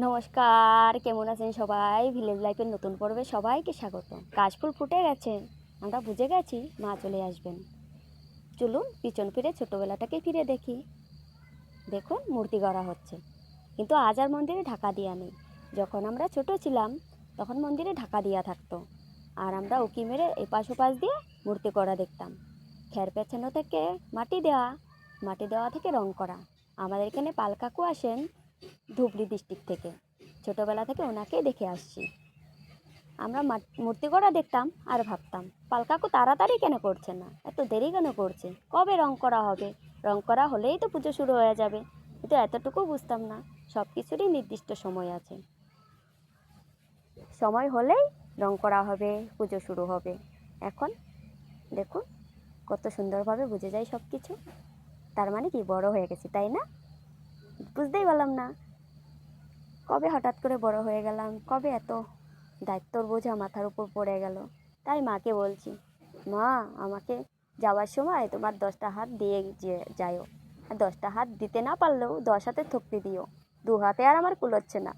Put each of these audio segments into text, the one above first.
নমস্কার, কেমন আছেন সবাই? ভিলেজ লাইফের নতুন পর্বে সবাইকে স্বাগত। কাশফুল ফুটে গেছে, আমরা বুঝে গেছি মা চলে আসবেন। চলুন পিছন ফিরে ছোটোবেলাটাকে ফিরে দেখি। দেখুন মূর্তি গড়া হচ্ছে, কিন্তু আজ আর মন্দিরে ঢাকা দেওয়া নেই। যখন আমরা ছোট ছিলাম তখন মন্দিরে ঢাকা দেওয়া থাকতো, আর আমরা উকি মেরে এপাশ ওপাশ দিয়ে মূর্তি গড়া দেখতাম। খের পেছানো থেকে মাটি দেওয়া থেকে রং করা। আমাদের এখানে পাল কাকু আসেন ধুবড়ি ডিস্ট্রিক্ট থেকে, ছোটোবেলা থেকে ওনাকেই দেখে আসছি। আমরা মূর্তি গড়া দেখতাম আর ভাবতাম পাল কাকু তাড়াতাড়ি কেন করছে না, এত দেরি কেন করছে, কবে রং করা হবে? রং করা হলেই তো পুজো শুরু হয়ে যাবে। কিন্তু এতটুকু বুঝতাম না, সব কিছুরই নির্দিষ্ট সময় আছে। সময় হলেই রং করা হবে, পুজো শুরু হবে। এখন দেখুন কত সুন্দরভাবে বুঝে যায় সব কিছু। তার মানে কি বড় হয়ে গেছি, তাই না? বুঝতেই পারলাম না কবে হঠাৎ করে বড় হয়ে গেলাম, কবে এত দায়িত্বর বোঝা মাথার উপর পড়ে গেল। তাই মাকে বলছি, মা আমাকে যাওয়ার সময় তোমার 10টা হাত দিয়ে যাইও, আর 10টা হাত দিতে না পারলেও 10 হাতে থপ্পি দিও, 2 হাতে আর আমার কুলোচ্ছে না।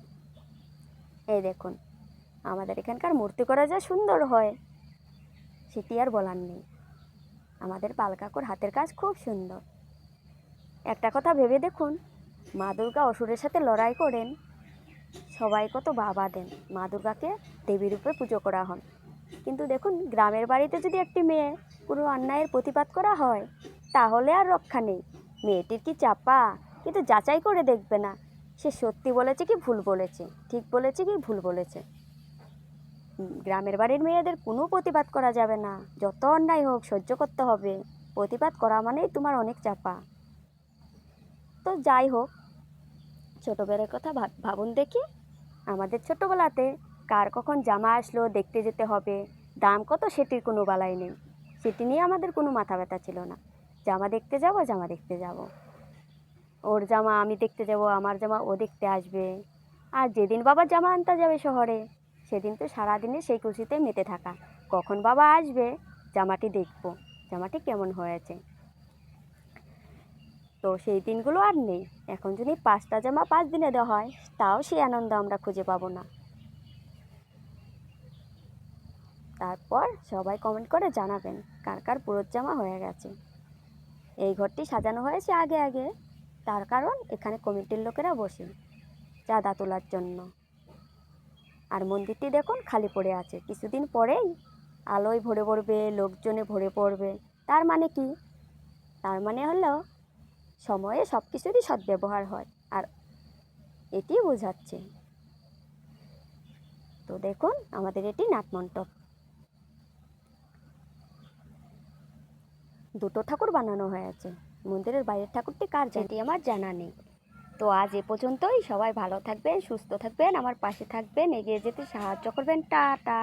এই দেখুন আমাদের এখানকার মূর্তি করা যা সুন্দর হয় সেটি আর বলার নেই। আমাদের পাল কাকুর হাতের কাজ খুব সুন্দর। একটা কথা ভেবে দেখুন, মা দুর্গা অসুরের সাথে লড়াই করেন, সবাই কত বাবা দেন, মা দুর্গাকে দেবী রূপে পুজো করা হন। কিন্তু দেখুন গ্রামের বাড়িতে যদি একটি মেয়ে কোনো অন্যায়ের প্রতিবাদ করা হয় তাহলে আর রক্ষা নেই। মেয়েটির কি চাপা, কিন্তু যাচাই করে দেখবে না সে সত্যি বলেছে কি ভুল বলেছে, ঠিক বলেছে কি ভুল বলেছে। গ্রামের বাড়ির মেয়েদের কোনো প্রতিবাদ করা যাবে না, যত অন্যায় হোক সহ্য করতে হবে। প্রতিবাদ করা মানেই তোমার অনেক চাপা। তো যাই হোক, ছোটোবেলার কথা ভাবুন দেখি, আমাদের ছোটোবেলাতে কার কখন জামা আসলো দেখতে যেতে হবে, দাম কত সেটির কোনো বালাই নেই। সেটি নিয়ে আমাদের কোনো মাথা ব্যথা ছিল না। জামা দেখতে যাব, জামা দেখতে যাব, ওর জামা আমি দেখতে যাব, আমার জামা ও দেখতে আসবে। আর যেদিন বাবা জামা আনতে যাবে শহরে, সেদিন তো সারাদিনে সেই খুশিতে মেতে থাকা, কখন বাবা আসবে, জামাটি দেখব, জামাটি কেমন হয়েছে। তো সেই দিনগুলো আর নেই। এখন যদি 5টা জামা 5 দিনে দেওয়া হয় তাও সেই আনন্দ আমরা খুঁজে পাবো না। তারপর সবাই কমেন্ট করে জানাবেন কার কার পুরোর জামা হয়ে গেছে। এই ঘরটি সাজানো হয়েছে আগে আগে, তার কারণ এখানে কমিটির লোকেরা বসে চাঁদা তোলার জন্য। আর মন্দিরটি দেখুন খালি পড়ে আছে, কিছুদিন পরেই আলোয় ভরে পড়বে, লোকজনে ভরে পড়বে। তার মানে কি? তার মানে হলো সময়ে সব কিছুরই সদ্ব্যবহার হয়, আর এটি বোঝাচ্ছে। তো দেখুন আমাদের এটি নাটমণ্ডপ, 2টো ঠাকুর বানানো হয়েছে। মন্দিরের বাইরের ঠাকুরটি কার যেটি আমার জানা নেই। তো আজ এ পর্যন্তই। সবাই ভালো থাকবেন, সুস্থ থাকবেন, আমার পাশে থাকবেন, এগিয়ে যেতে সাহায্য করবেন। টাটা।